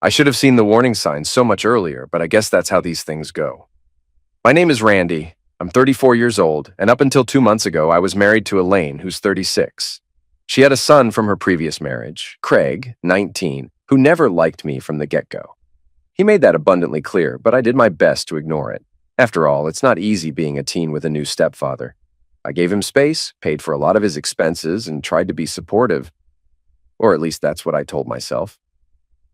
I should have seen the warning signs so much earlier, but I guess that's how these things go. My name is Randy. I'm 34 years old, and up until 2 months ago, I was married to Elaine, who's 36. She had a son from her previous marriage, Craig, 19, who never liked me from the get-go. He made that abundantly clear, but I did my best to ignore it. After all, it's not easy being a teen with a new stepfather. I gave him space, paid for a lot of his expenses, and tried to be supportive. Or at least that's what I told myself.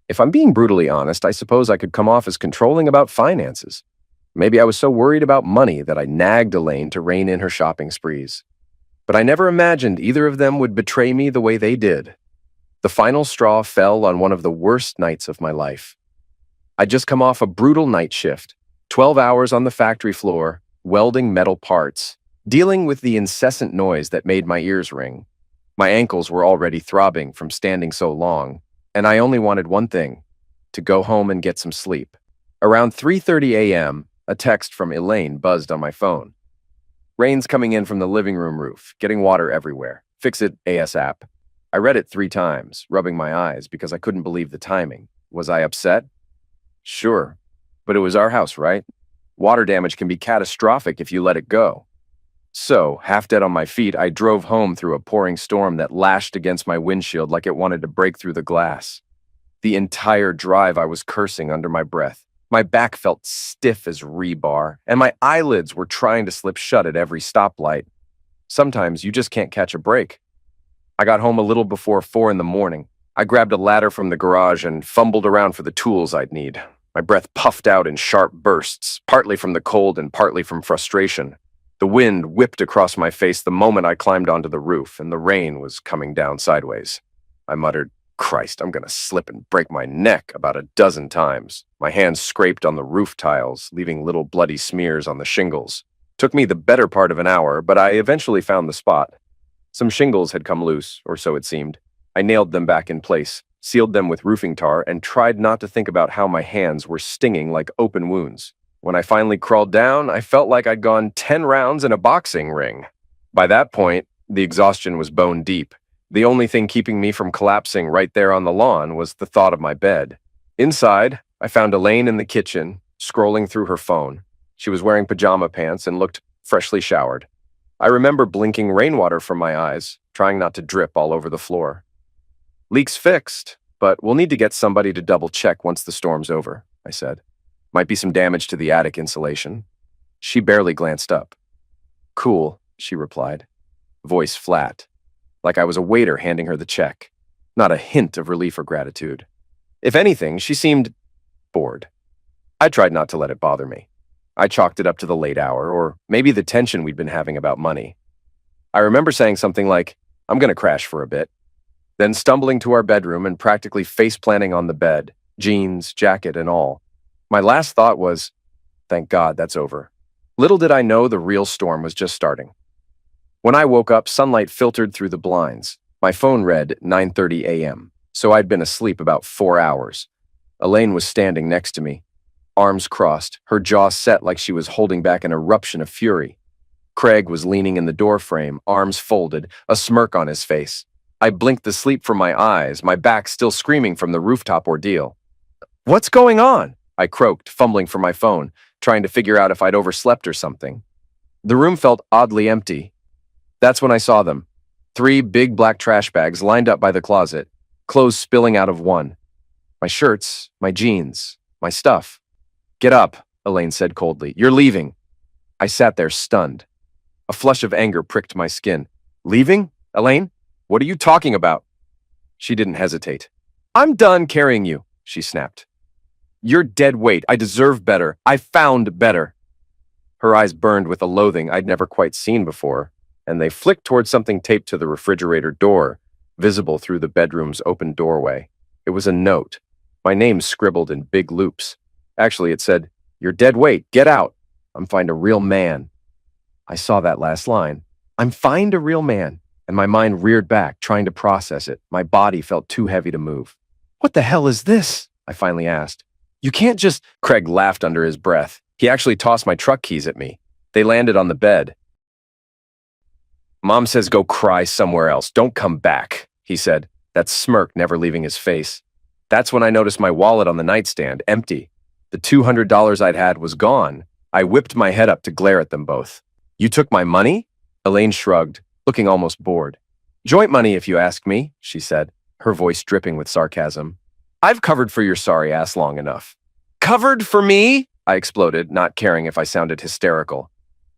If I'm being brutally honest, I suppose I could come off as controlling about finances. Maybe I was so worried about money that I nagged Elaine to rein in her shopping sprees. But I never imagined either of them would betray me the way they did. The final straw fell on one of the worst nights of my life. I'd just come off a brutal night shift, 12 hours on the factory floor, welding metal parts, dealing with the incessant noise that made my ears ring. My ankles were already throbbing from standing so long, and I only wanted one thing: to go home and get some sleep. Around 3:30 a.m., a text from Elaine buzzed on my phone. Rain's coming in from the living room roof, getting water everywhere. Fix it ASAP. I read it 3 times, rubbing my eyes because I couldn't believe the timing. Was I upset? Sure, but it was our house, right? Water damage can be catastrophic if you let it go. So, half dead on my feet, I drove home through a pouring storm that lashed against my windshield like it wanted to break through the glass. The entire drive I was cursing under my breath. My back felt stiff as rebar, and my eyelids were trying to slip shut at every stoplight. Sometimes you just can't catch a break. I got home a little before 4 in the morning. I grabbed a ladder from the garage and fumbled around for the tools I'd need. My breath puffed out in sharp bursts, partly from the cold and partly from frustration. The wind whipped across my face the moment I climbed onto the roof, and the rain was coming down sideways. I muttered, "Christ, I'm gonna slip and break my neck," about a dozen times. My hands scraped on the roof tiles, leaving little bloody smears on the shingles. Took me the better part of an hour, but I eventually found the spot. Some shingles had come loose, or so it seemed. I nailed them back in place, sealed them with roofing tar, and tried not to think about how my hands were stinging like open wounds. When I finally crawled down, I felt like I'd gone 10 rounds in a boxing ring. By that point, the exhaustion was bone deep. The only thing keeping me from collapsing right there on the lawn was the thought of my bed. Inside, I found Elaine in the kitchen, scrolling through her phone. She was wearing pajama pants and looked freshly showered. I remember blinking rainwater from my eyes, trying not to drip all over the floor. "Leak's fixed, but we'll need to get somebody to double check once the storm's over," I said. "Might be some damage to the attic insulation." She barely glanced up. "Cool," she replied, voice flat, like I was a waiter handing her the check. Not a hint of relief or gratitude. If anything, she seemed bored. I tried not to let it bother me. I chalked it up to the late hour, or maybe the tension we'd been having about money. I remember saying something like, "I'm gonna crash for a bit," then stumbling to our bedroom and practically face-planting on the bed, jeans, jacket, and all. My last thought was, thank God that's over. Little did I know the real storm was just starting. When I woke up, sunlight filtered through the blinds. My phone read 9:30 a.m., so I'd been asleep about 4 hours. Elaine was standing next to me, arms crossed, her jaw set like she was holding back an eruption of fury. Craig was leaning in the doorframe, arms folded, a smirk on his face. I blinked the sleep from my eyes, my back still screaming from the rooftop ordeal. "What's going on?" I croaked, fumbling for my phone, trying to figure out if I'd overslept or something. The room felt oddly empty. That's when I saw them. 3 big black trash bags lined up by the closet, clothes spilling out of one. My shirts, my jeans, my stuff. "Get up," Elaine said coldly. "You're leaving." I sat there stunned. A flush of anger pricked my skin. "Leaving? Elaine? What are you talking about?" She didn't hesitate. "I'm done carrying you," she snapped. "You're dead weight. I deserve better. I found better." Her eyes burned with a loathing I'd never quite seen before, and they flicked toward something taped to the refrigerator door, visible through the bedroom's open doorway. It was a note, my name scribbled in big loops. Actually, it said, "You're dead weight. Get out. I'm find a real man." I saw that last line. I'm find a real man, and my mind reared back, trying to process it. My body felt too heavy to move. "What the hell is this?" I finally asked. "You can't just—" Craig laughed under his breath. He actually tossed my truck keys at me. They landed on the bed. "Mom says go cry somewhere else. Don't come back," he said, that smirk never leaving his face. That's when I noticed my wallet on the nightstand, empty. The $200 I'd had was gone. I whipped my head up to glare at them both. You took my money? Elaine shrugged, looking almost bored. Joint money, if you ask me, she said, her voice dripping with sarcasm. I've covered for your sorry ass long enough. Covered for me? I exploded, not caring if I sounded hysterical.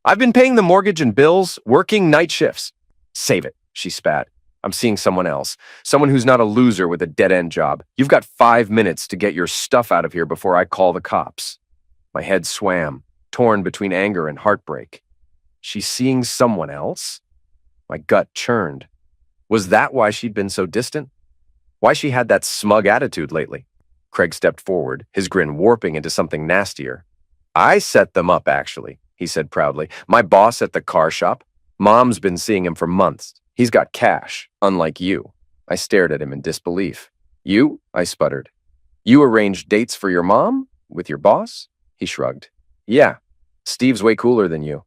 I've been paying the mortgage and bills, working night shifts. Save it, she spat. I'm seeing someone else. Someone who's not a loser with a dead-end job. You've got 5 minutes to get your stuff out of here before I call the cops. My head swam, torn between anger and heartbreak. She's seeing someone else? My gut churned. Was that why she'd been so distant? Why she had that smug attitude lately? Craig stepped forward, his grin warping into something nastier. I set them up, actually, he said proudly. My boss at the car shop. Mom's been seeing him for months. He's got cash, unlike you. I stared at him in disbelief. You? I sputtered. You arranged dates for your mom? With your boss? He shrugged. Yeah, Steve's way cooler than you.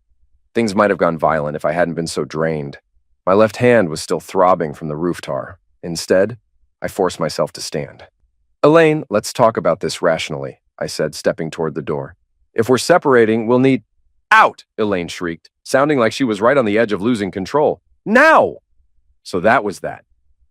Things might have gone violent if I hadn't been so drained. My left hand was still throbbing from the roof tar. Instead, I forced myself to stand. Elaine, let's talk about this rationally, I said, stepping toward the door. If we're separating, we'll need— Out! Elaine shrieked, sounding like she was right on the edge of losing control. Now! So that was that.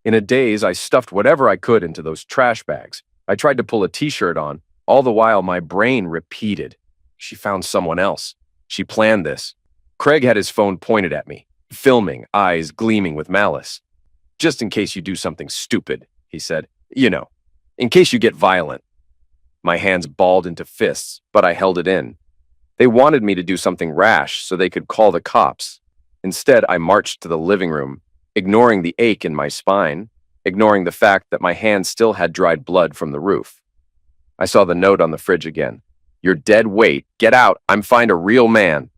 In a daze, I stuffed whatever I could into those trash bags. I tried to pull a t-shirt on, all the while my brain repeated. She found someone else. She planned this. Craig had his phone pointed at me, filming, eyes gleaming with malice. Just in case you do something stupid, he said. You know, in case you get violent. My hands balled into fists, but I held it in. They wanted me to do something rash so they could call the cops. Instead, I marched to the living room, ignoring the ache in my spine, ignoring the fact that my hand still had dried blood from the roof. I saw the note on the fridge again. You're dead weight. Get out. I'm find a real man.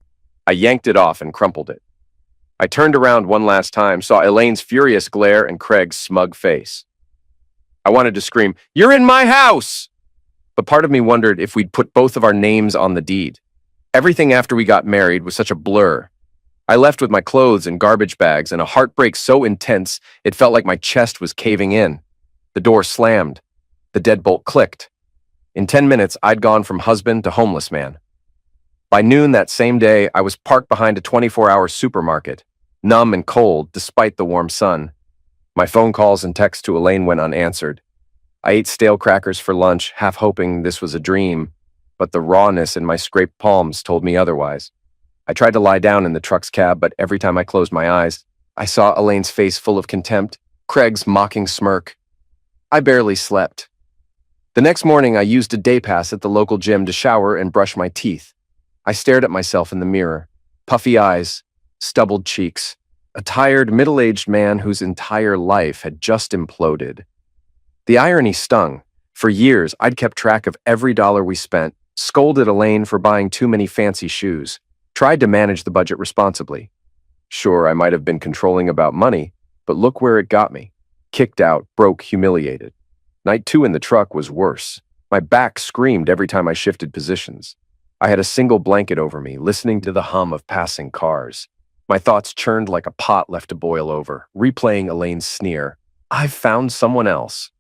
I yanked it off and crumpled it. I turned around one last time, saw Elaine's furious glare and Craig's smug face. I wanted to scream, "You're in my house!" But part of me wondered if we'd put both of our names on the deed. Everything after we got married was such a blur. I left with my clothes in garbage bags and a heartbreak so intense it felt like my chest was caving in. The door slammed. The deadbolt clicked. In 10 minutes, I'd gone from husband to homeless man. By noon that same day, I was parked behind a 24-hour supermarket, numb and cold despite the warm sun. My phone calls and texts to Elaine went unanswered. I ate stale crackers for lunch, half hoping this was a dream, but the rawness in my scraped palms told me otherwise. I tried to lie down in the truck's cab, but every time I closed my eyes, I saw Elaine's face full of contempt, Craig's mocking smirk. I barely slept. The next morning, I used a day pass at the local gym to shower and brush my teeth. I stared at myself in the mirror, puffy eyes, stubbled cheeks, a tired, middle-aged man whose entire life had just imploded. The irony stung. For years, I'd kept track of every dollar we spent, scolded Elaine for buying too many fancy shoes, tried to manage the budget responsibly. Sure, I might have been controlling about money, but look where it got me. Kicked out, broke, humiliated. Night 2 in the truck was worse. My back screamed every time I shifted positions. I had a single blanket over me, listening to the hum of passing cars. My thoughts churned like a pot left to boil over, replaying Elaine's sneer. I've found someone else.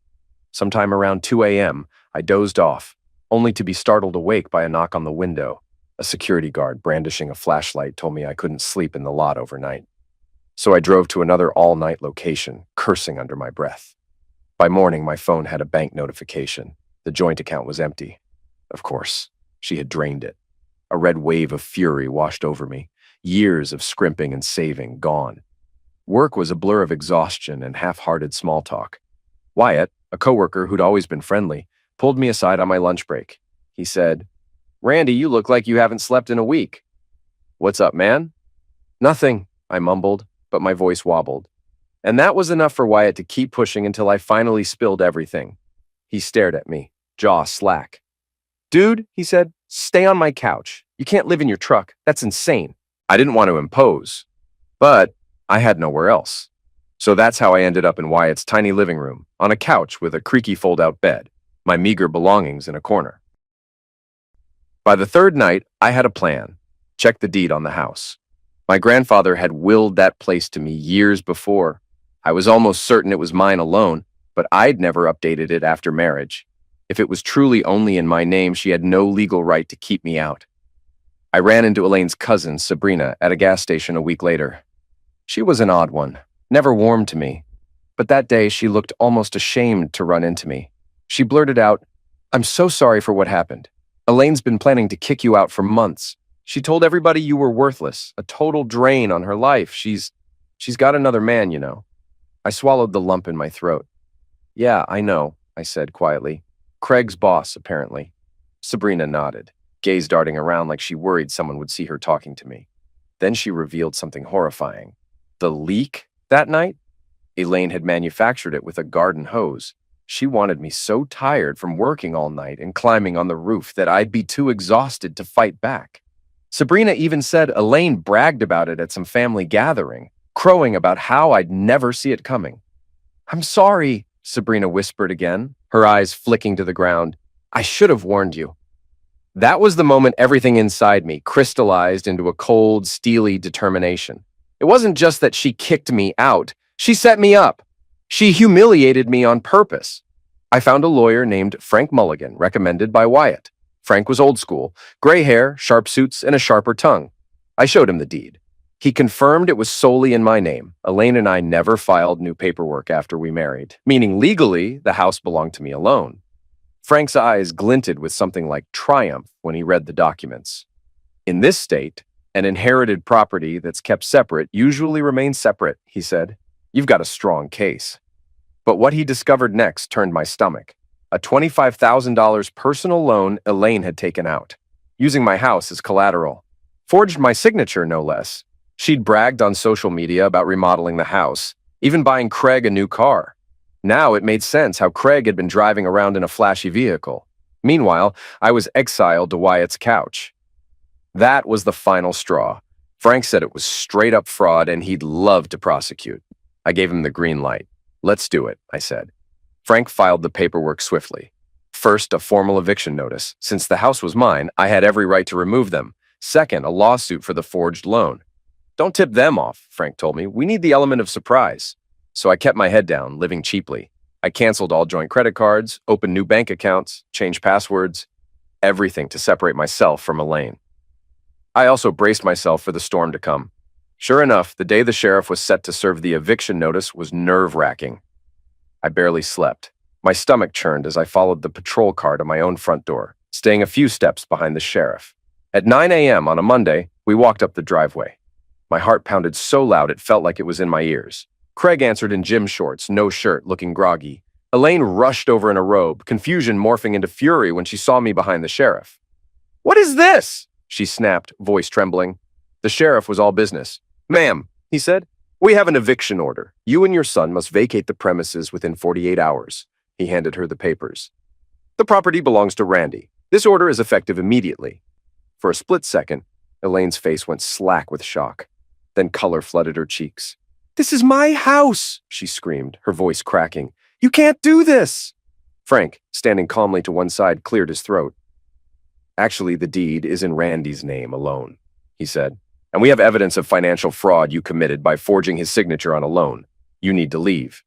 Sometime around 2 a.m., I dozed off, only to be startled awake by a knock on the window. A security guard brandishing a flashlight told me I couldn't sleep in the lot overnight. So I drove to another all-night location, cursing under my breath. By morning, my phone had a bank notification. The joint account was empty. Of course, she had drained it. A red wave of fury washed over me. Years of scrimping and saving gone. Work was a blur of exhaustion and half-hearted small talk. Wyatt, a coworker who'd always been friendly, pulled me aside on my lunch break. He said, "Randy, you look like you haven't slept in a week." "What's up, man?" "Nothing," I mumbled, but my voice wobbled. And that was enough for Wyatt to keep pushing until I finally spilled everything. He stared at me, jaw slack. "Dude," he said, "stay on my couch. You can't live in your truck. That's insane." I didn't want to impose, but I had nowhere else. So that's how I ended up in Wyatt's tiny living room, on a couch with a creaky fold-out bed, my meager belongings in a corner. By the third night, I had a plan. Check the deed on the house. My grandfather had willed that place to me years before. I was almost certain it was mine alone, but I'd never updated it after marriage. If it was truly only in my name, she had no legal right to keep me out. I ran into Elaine's cousin, Sabrina, at a gas station a week later. She was an odd one, never warmed to me, but that day she looked almost ashamed to run into me. She blurted out, "I'm so sorry for what happened. Elaine's been planning to kick you out for months. She told everybody you were worthless, a total drain on her life. She's got another man, you know." I swallowed the lump in my throat. "Yeah, I know," I said quietly. "Craig's boss, apparently." Sabrina nodded, gaze darting around like she worried someone would see her talking to me. Then she revealed something horrifying. The leak that night? Elaine had manufactured it with a garden hose. She wanted me so tired from working all night and climbing on the roof that I'd be too exhausted to fight back. Sabrina even said Elaine bragged about it at some family gathering, crowing about how I'd never see it coming. "I'm sorry," Sabrina whispered again, her eyes flicking to the ground. "I should have warned you." That was the moment everything inside me crystallized into a cold, steely determination. It wasn't just that she kicked me out, she set me up. She humiliated me on purpose. I found a lawyer named Frank Mulligan, recommended by Wyatt. Frank was old school, gray hair, sharp suits, and a sharper tongue. I showed him the deed. He confirmed it was solely in my name. Elaine and I never filed new paperwork after we married, meaning legally, the house belonged to me alone. Frank's eyes glinted with something like triumph when he read the documents. "In this state, an inherited property that's kept separate usually remains separate," he said. "You've got a strong case." But what he discovered next turned my stomach. A $25,000 personal loan Elaine had taken out, using my house as collateral. Forged my signature, no less. She'd bragged on social media about remodeling the house, even buying Craig a new car. Now it made sense how Craig had been driving around in a flashy vehicle. Meanwhile, I was exiled to Wyatt's couch. That was the final straw. Frank said it was straight up fraud and he'd love to prosecute. I gave him the green light. "Let's do it," I said. Frank filed the paperwork swiftly. First, a formal eviction notice. Since the house was mine, I had every right to remove them. Second, a lawsuit for the forged loan. "Don't tip them off," Frank told me. "We need the element of surprise." So I kept my head down, living cheaply. I canceled all joint credit cards, opened new bank accounts, changed passwords, everything to separate myself from Elaine. I also braced myself for the storm to come. Sure enough, the day the sheriff was set to serve the eviction notice was nerve-wracking. I barely slept. My stomach churned as I followed the patrol car to my own front door, staying a few steps behind the sheriff. At 9 a.m. on a Monday, we walked up the driveway. My heart pounded so loud it felt like it was in my ears. Craig answered in gym shorts, no shirt, looking groggy. Elaine rushed over in a robe, confusion morphing into fury when she saw me behind the sheriff. "What is this?" she snapped, voice trembling. The sheriff was all business. "Ma'am," he said, "we have an eviction order. You and your son must vacate the premises within 48 hours. He handed her the papers. "The property belongs to Randy. This order is effective immediately." For a split second, Elaine's face went slack with shock. Then color flooded her cheeks. "This is my house," she screamed, her voice cracking. "You can't do this!" Frank, standing calmly to one side, cleared his throat. "Actually, the deed is in Randy's name alone," he said. "And we have evidence of financial fraud you committed by forging his signature on a loan. You need to leave."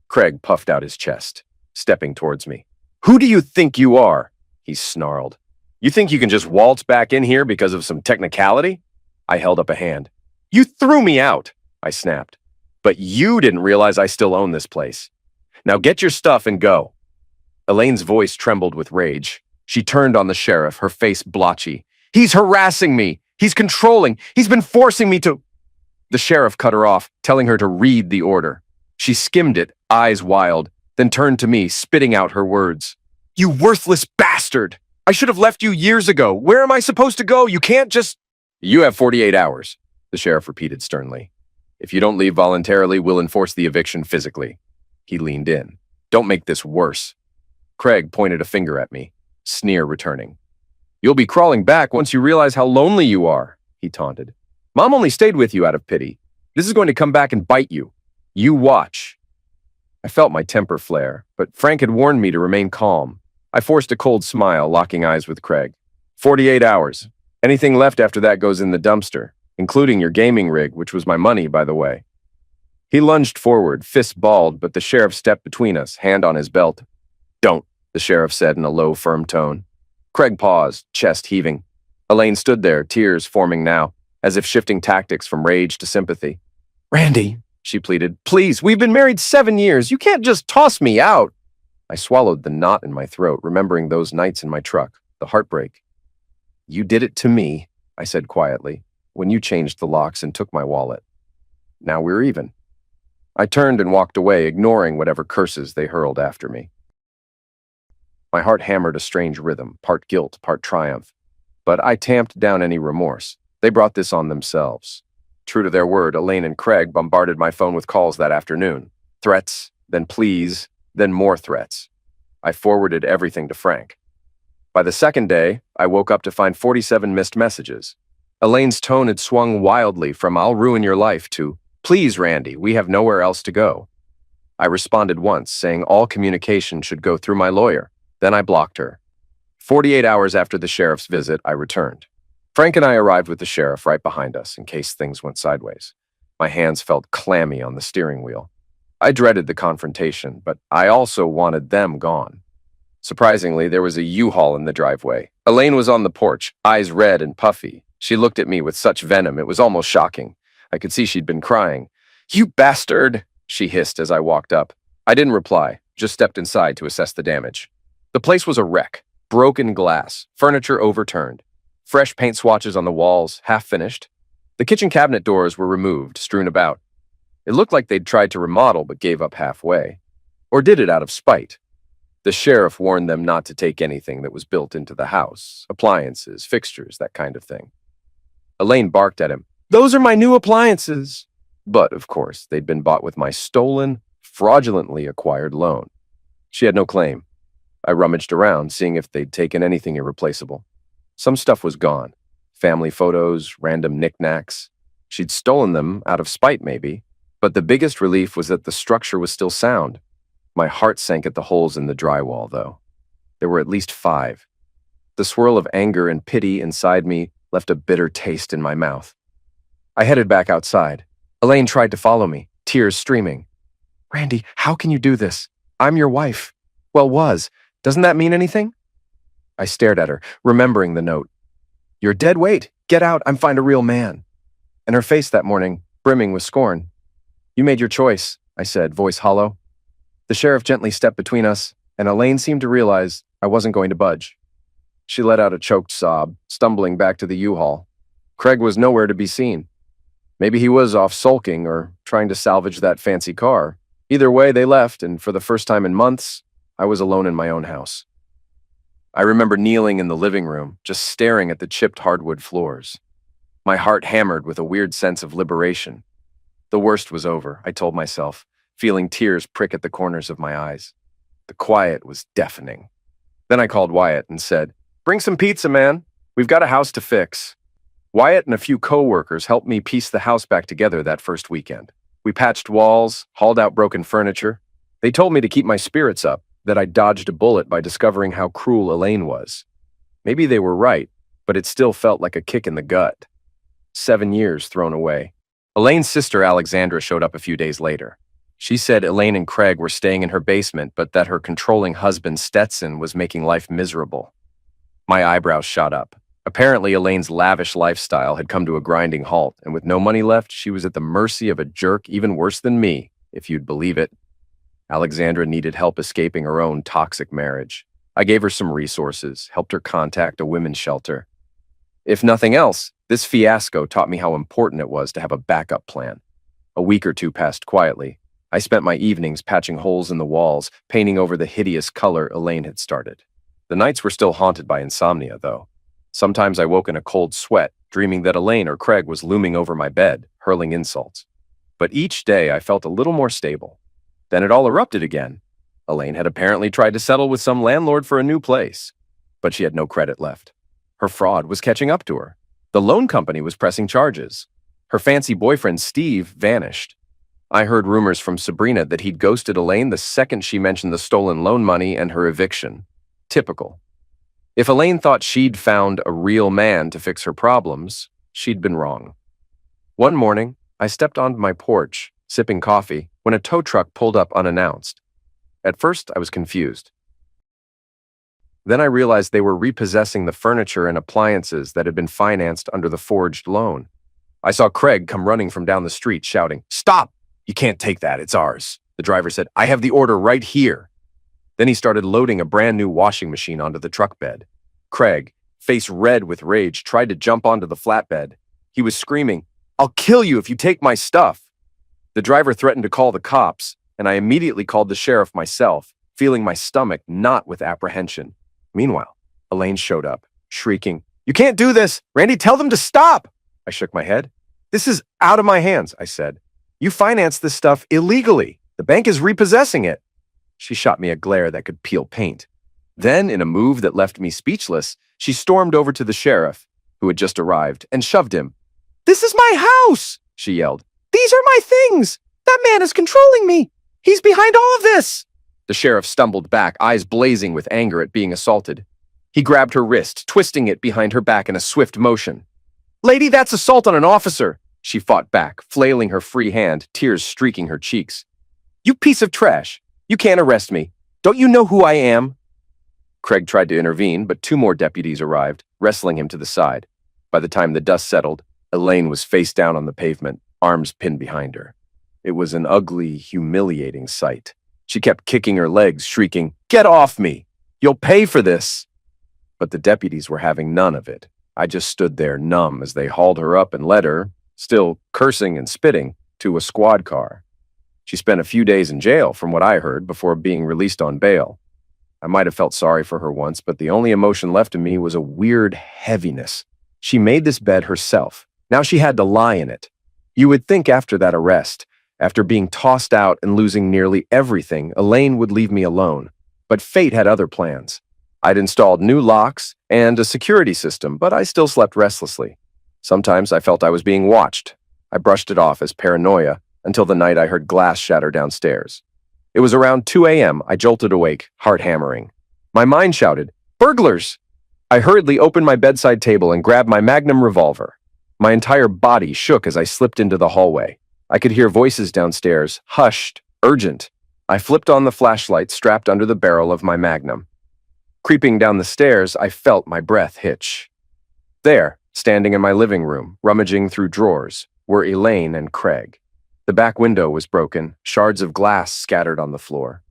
Craig puffed out his chest, stepping towards me. "Who do you think you are?" he snarled. "You think you can just waltz back in here because of some technicality?" I held up a hand. "You threw me out," I snapped. "But you didn't realize I still own this place. Now get your stuff and go." Elaine's voice trembled with rage. She turned on the sheriff, her face blotchy. "He's harassing me. He's controlling. He's been forcing me to—" The sheriff cut her off, telling her to read the order. She skimmed it, eyes wild, then turned to me, spitting out her words. "You worthless bastard! I should have left you years ago. Where am I supposed to go? You can't just—" "You have 48 hours, the sheriff repeated sternly. "If you don't leave voluntarily, we'll enforce the eviction physically." He leaned in. "Don't make this worse." Craig pointed a finger at me, sneer returning. "You'll be crawling back once you realize how lonely you are," he taunted. "Mom only stayed with you out of pity. This is going to come back and bite you. You watch." I felt my temper flare, but Frank had warned me to remain calm. I forced a cold smile, locking eyes with Craig. 48 hours. Anything left after that goes in the dumpster, including your gaming rig, which was my money, by the way." He lunged forward, fist balled, but the sheriff stepped between us, hand on his belt. Don't, the sheriff said in a low, firm tone. Craig paused, chest heaving. Elaine stood there, tears forming now, as if shifting tactics from rage to sympathy. Randy, she pleaded, please, we've been married 7 years. You can't just toss me out. I swallowed the knot in my throat, remembering those nights in my truck, the heartbreak. You did it to me, I said quietly, when you changed the locks and took my wallet. Now we're even. I turned and walked away, ignoring whatever curses they hurled after me. My heart hammered a strange rhythm, part guilt, part triumph. But I tamped down any remorse. They brought this on themselves. True to their word, Elaine and Craig bombarded my phone with calls that afternoon. Threats, then pleas, then more threats. I forwarded everything to Frank. By the second day, I woke up to find 47 missed messages. Elaine's tone had swung wildly from "I'll ruin your life" to "Please, Randy, we have nowhere else to go." I responded once, saying all communication should go through my lawyer. Then I blocked her. 48 hours after the sheriff's visit, I returned. Frank and I arrived with the sheriff right behind us in case things went sideways. My hands felt clammy on the steering wheel. I dreaded the confrontation, but I also wanted them gone. Surprisingly, there was a U-Haul in the driveway. Elaine was on the porch, eyes red and puffy. She looked at me with such venom, it was almost shocking. I could see she'd been crying. "You bastard!" she hissed as I walked up. I didn't reply, just stepped inside to assess the damage. The place was a wreck. Broken glass, furniture overturned, fresh paint swatches on the walls, half finished. The kitchen cabinet doors were removed, strewn about. It looked like they'd tried to remodel but gave up halfway. Or did it out of spite. The sheriff warned them not to take anything that was built into the house, appliances, fixtures, that kind of thing. Elaine barked at him. "Those are my new appliances." But, of course, they'd been bought with my stolen, fraudulently acquired loan. She had no claim. I rummaged around, seeing if they'd taken anything irreplaceable. Some stuff was gone. Family photos, random knickknacks. She'd stolen them, out of spite maybe. But the biggest relief was that the structure was still sound. My heart sank at the holes in the drywall, though. There were at least 5. The swirl of anger and pity inside me left a bitter taste in my mouth. I headed back outside. Elaine tried to follow me, tears streaming. "Randy, how can you do this? I'm your wife." "Well, was. Doesn't that mean anything?" I stared at her, remembering the note. "You're dead weight. Get out. I'm find a real man." And her face that morning, brimming with scorn. "You made your choice," I said, voice hollow. The sheriff gently stepped between us, and Elaine seemed to realize I wasn't going to budge. She let out a choked sob, stumbling back to the U-Haul. Craig was nowhere to be seen. Maybe he was off sulking or trying to salvage that fancy car. Either way, they left, and for the first time in months, I was alone in my own house. I remember kneeling in the living room, just staring at the chipped hardwood floors. My heart hammered with a weird sense of liberation. The worst was over, I told myself, feeling tears prick at the corners of my eyes. The quiet was deafening. Then I called Wyatt and said, "Bring some pizza, man. We've got a house to fix." Wyatt and a few co-workers helped me piece the house back together that first weekend. We patched walls, hauled out broken furniture. They told me to keep my spirits up, that I dodged a bullet by discovering how cruel Elaine was. Maybe they were right, but it still felt like a kick in the gut. 7 years thrown away. Elaine's sister Alexandra showed up a few days later. She said Elaine and Craig were staying in her basement, but that her controlling husband Stetson was making life miserable. My eyebrows shot up. Apparently, Elaine's lavish lifestyle had come to a grinding halt, and with no money left, she was at the mercy of a jerk even worse than me, if you'd believe it. Alexandra needed help escaping her own toxic marriage. I gave her some resources, helped her contact a women's shelter. If nothing else, this fiasco taught me how important it was to have a backup plan. A week or two passed quietly. I spent my evenings patching holes in the walls, painting over the hideous color Elaine had started. The nights were still haunted by insomnia, though. Sometimes I woke in a cold sweat, dreaming that Elaine or Craig was looming over my bed, hurling insults. But each day I felt a little more stable. Then it all erupted again. Elaine had apparently tried to settle with some landlord for a new place, but she had no credit left. Her fraud was catching up to her. The loan company was pressing charges. Her fancy boyfriend, Steve, vanished. I heard rumors from Sabrina that he'd ghosted Elaine the second she mentioned the stolen loan money and her eviction. Typical. If Elaine thought she'd found a real man to fix her problems, she'd been wrong. One morning, I stepped onto my porch, sipping coffee, when a tow truck pulled up unannounced. At first, I was confused. Then I realized they were repossessing the furniture and appliances that had been financed under the forged loan. I saw Craig come running from down the street, shouting, "Stop! You can't take that, it's ours." The driver said, "I have the order right here." Then he started loading a brand new washing machine onto the truck bed. Craig, face red with rage, tried to jump onto the flatbed. He was screaming, "I'll kill you if you take my stuff." The driver threatened to call the cops, and I immediately called the sheriff myself, feeling my stomach knot with apprehension. Meanwhile, Elaine showed up, shrieking, "You can't do this! Randy, tell them to stop!" I shook my head. "This is out of my hands," I said. "You financed this stuff illegally. The bank is repossessing it." She shot me a glare that could peel paint. Then, in a move that left me speechless, she stormed over to the sheriff, who had just arrived, and shoved him. "This is my house!" she yelled. "These are my things! That man is controlling me! He's behind all of this!" The sheriff stumbled back, eyes blazing with anger at being assaulted. He grabbed her wrist, twisting it behind her back in a swift motion. "Lady, that's assault on an officer!" She fought back, flailing her free hand, tears streaking her cheeks. "You piece of trash! You can't arrest me! Don't you know who I am?" Craig tried to intervene, but two more deputies arrived, wrestling him to the side. By the time the dust settled, Elaine was face down on the pavement, arms pinned behind her. It was an ugly, humiliating sight. She kept kicking her legs, shrieking, "Get off me! You'll pay for this!" But the deputies were having none of it. I just stood there numb as they hauled her up and led her, still cursing and spitting, to a squad car. She spent a few days in jail, from what I heard, before being released on bail. I might have felt sorry for her once, but the only emotion left in me was a weird heaviness. She made this bed herself. Now she had to lie in it. You would think after that arrest, after being tossed out and losing nearly everything, Elaine would leave me alone. But fate had other plans. I'd installed new locks and a security system, but I still slept restlessly. Sometimes I felt I was being watched. I brushed it off as paranoia until the night I heard glass shatter downstairs. It was around 2 a.m. I jolted awake, heart hammering. My mind shouted, "Burglars!" I hurriedly opened my bedside table and grabbed my Magnum revolver. My entire body shook as I slipped into the hallway. I could hear voices downstairs, hushed, urgent. I flipped on the flashlight strapped under the barrel of my Magnum. Creeping down the stairs, I felt my breath hitch. There, standing in my living room, rummaging through drawers, were Elaine and Craig. The back window was broken, shards of glass scattered on the floor.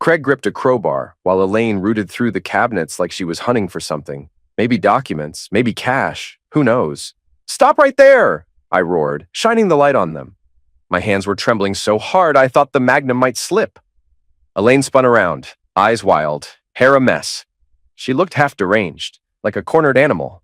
Craig gripped a crowbar, while Elaine rooted through the cabinets like she was hunting for something. Maybe documents, maybe cash, who knows? "Stop right there!" I roared, shining the light on them. My hands were trembling so hard I thought the Magnum might slip. Elaine spun around, eyes wild, hair a mess. She looked half deranged, like a cornered animal.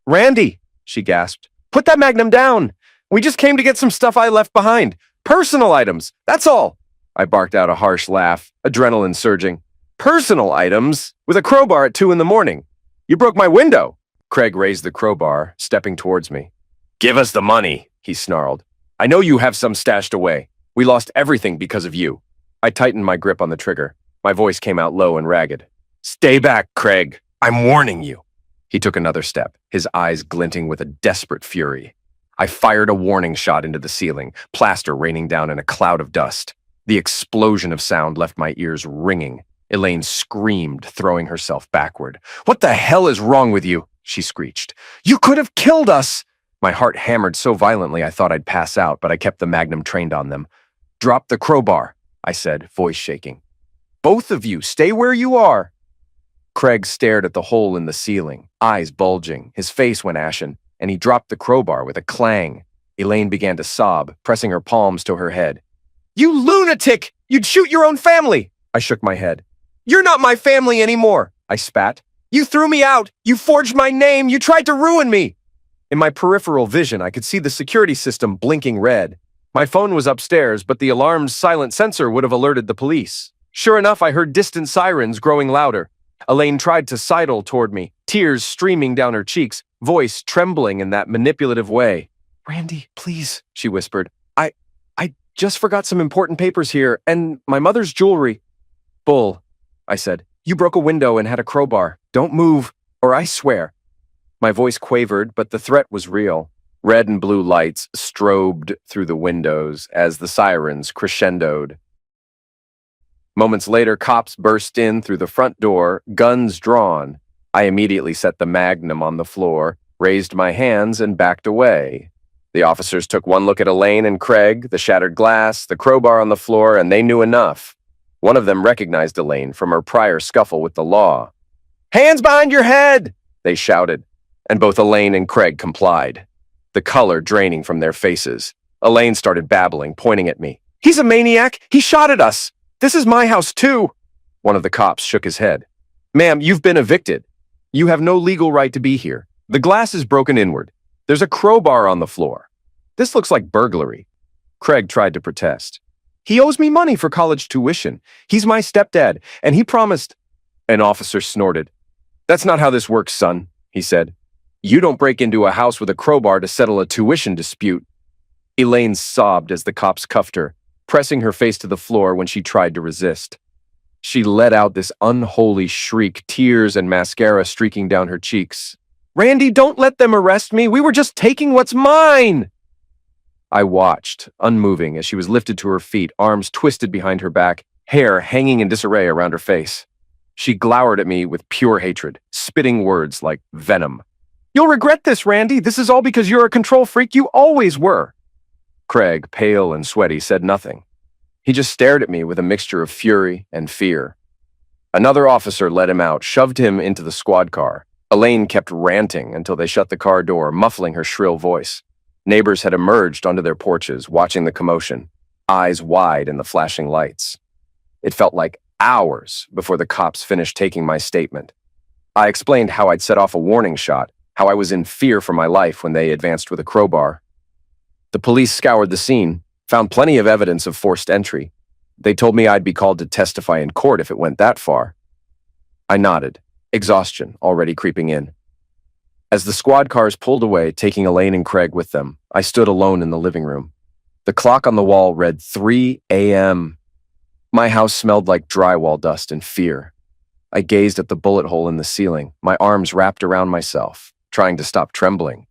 "Randy," she gasped, "put that Magnum down! We just came to get some stuff I left behind. Personal items, that's all!" I barked out a harsh laugh, adrenaline surging. "Personal items? With a crowbar at 2 in the morning? You broke my window!" Craig raised the crowbar, stepping towards me. "Give us the money," he snarled. "I know you have some stashed away. We lost everything because of you." I tightened my grip on the trigger. My voice came out low and ragged. "Stay back, Craig. I'm warning you." He took another step, his eyes glinting with a desperate fury. I fired a warning shot into the ceiling, plaster raining down in a cloud of dust. The explosion of sound left my ears ringing. Elaine screamed, throwing herself backward. "What the hell is wrong with you?" she screeched. "You could have killed us!" My heart hammered so violently I thought I'd pass out, but I kept the Magnum trained on them. "Drop the crowbar," I said, voice shaking. "Both of you, stay where you are." Craig stared at the hole in the ceiling, eyes bulging. His face went ashen, and he dropped the crowbar with a clang. Elaine began to sob, pressing her palms to her head. "You lunatic! You'd shoot your own family!" I shook my head. "You're not my family anymore," I spat. "You threw me out! You forged my name! You tried to ruin me!" In my peripheral vision, I could see the security system blinking red. My phone was upstairs, but the alarm's silent sensor would have alerted the police. Sure enough, I heard distant sirens growing louder. Elaine tried to sidle toward me, tears streaming down her cheeks, voice trembling in that manipulative way. "Randy, please," she whispered. I just forgot some important papers here, and my mother's jewelry." "Bull," I said. "You broke a window and had a crowbar. Don't move, or I swear." My voice quavered, but the threat was real. Red and blue lights strobed through the windows as the sirens crescendoed. Moments later, cops burst in through the front door, guns drawn. I immediately set the magnum on the floor, raised my hands, and backed away. The officers took one look at Elaine and Craig, the shattered glass, the crowbar on the floor, and they knew enough. One of them recognized Elaine from her prior scuffle with the law. "Hands behind your head!" they shouted, and both Elaine and Craig complied, the color draining from their faces. Elaine started babbling, pointing at me. "He's a maniac! He shot at us! This is my house, too!" One of the cops shook his head. "Ma'am, you've been evicted. You have no legal right to be here. The glass is broken inward. There's a crowbar on the floor. This looks like burglary." Craig tried to protest. "He owes me money for college tuition. He's my stepdad, and he promised—" An officer snorted. "That's not how this works, son," he said. "You don't break into a house with a crowbar to settle a tuition dispute." Elaine sobbed as the cops cuffed her, pressing her face to the floor when she tried to resist. She let out this unholy shriek, tears and mascara streaking down her cheeks. "Randy, don't let them arrest me. We were just taking what's mine." I watched, unmoving, as she was lifted to her feet, arms twisted behind her back, hair hanging in disarray around her face. She glowered at me with pure hatred, spitting words like venom. "You'll regret this, Randy. This is all because you're a control freak. You always were." Craig, pale and sweaty, said nothing. He just stared at me with a mixture of fury and fear. Another officer let him out, shoved him into the squad car. Elaine kept ranting until they shut the car door, muffling her shrill voice. Neighbors had emerged onto their porches, watching the commotion, eyes wide in the flashing lights. It felt like hours before the cops finished taking my statement. I explained how I'd set off a warning shot, how I was in fear for my life when they advanced with a crowbar. The police scoured the scene, found plenty of evidence of forced entry. They told me I'd be called to testify in court if it went that far. I nodded, exhaustion already creeping in. As the squad cars pulled away, taking Elaine and Craig with them, I stood alone in the living room. The clock on the wall read 3 a.m. My house smelled like drywall dust and fear. I gazed at the bullet hole in the ceiling, my arms wrapped around myself, trying to stop trembling.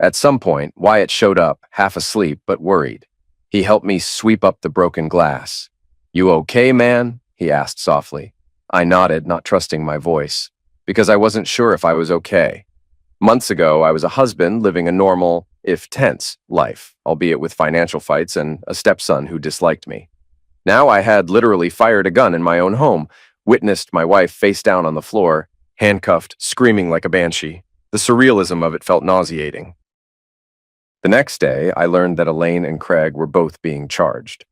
At some point, Wyatt showed up, half asleep but worried. He helped me sweep up the broken glass. "You okay, man?" he asked softly. I nodded, not trusting my voice, because I wasn't sure if I was okay. Months ago, I was a husband living a normal, if tense, life, albeit with financial fights and a stepson who disliked me. Now I had literally fired a gun in my own home, witnessed my wife face down on the floor, handcuffed, screaming like a banshee. The surrealism of it felt nauseating. The next day, I learned that Elaine and Craig were both being charged.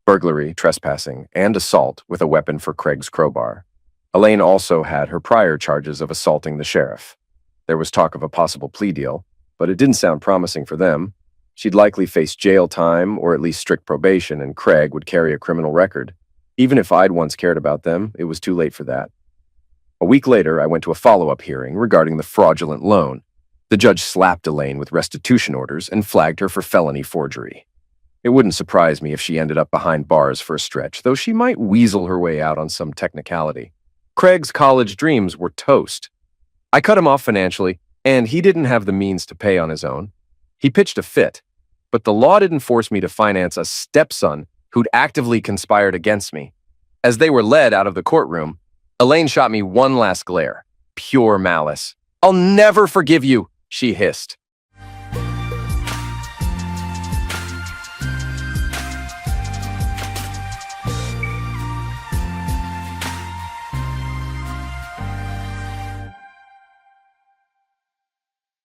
Burglary, trespassing, and assault with a weapon for Craig's crowbar. Elaine also had her prior charges of assaulting the sheriff. There was talk of a possible plea deal, but it didn't sound promising for them. She'd likely face jail time or at least strict probation, and Craig would carry a criminal record. Even if I'd once cared about them, it was too late for that. A week later, I went to a follow-up hearing regarding the fraudulent loan. The judge slapped Elaine with restitution orders and flagged her for felony forgery. It wouldn't surprise me if she ended up behind bars for a stretch, though she might weasel her way out on some technicality. Craig's college dreams were toast. I cut him off financially, and he didn't have the means to pay on his own. He pitched a fit, but the law didn't force me to finance a stepson who'd actively conspired against me. As they were led out of the courtroom, Elaine shot me one last glare, pure malice. "I'll never forgive you," she hissed.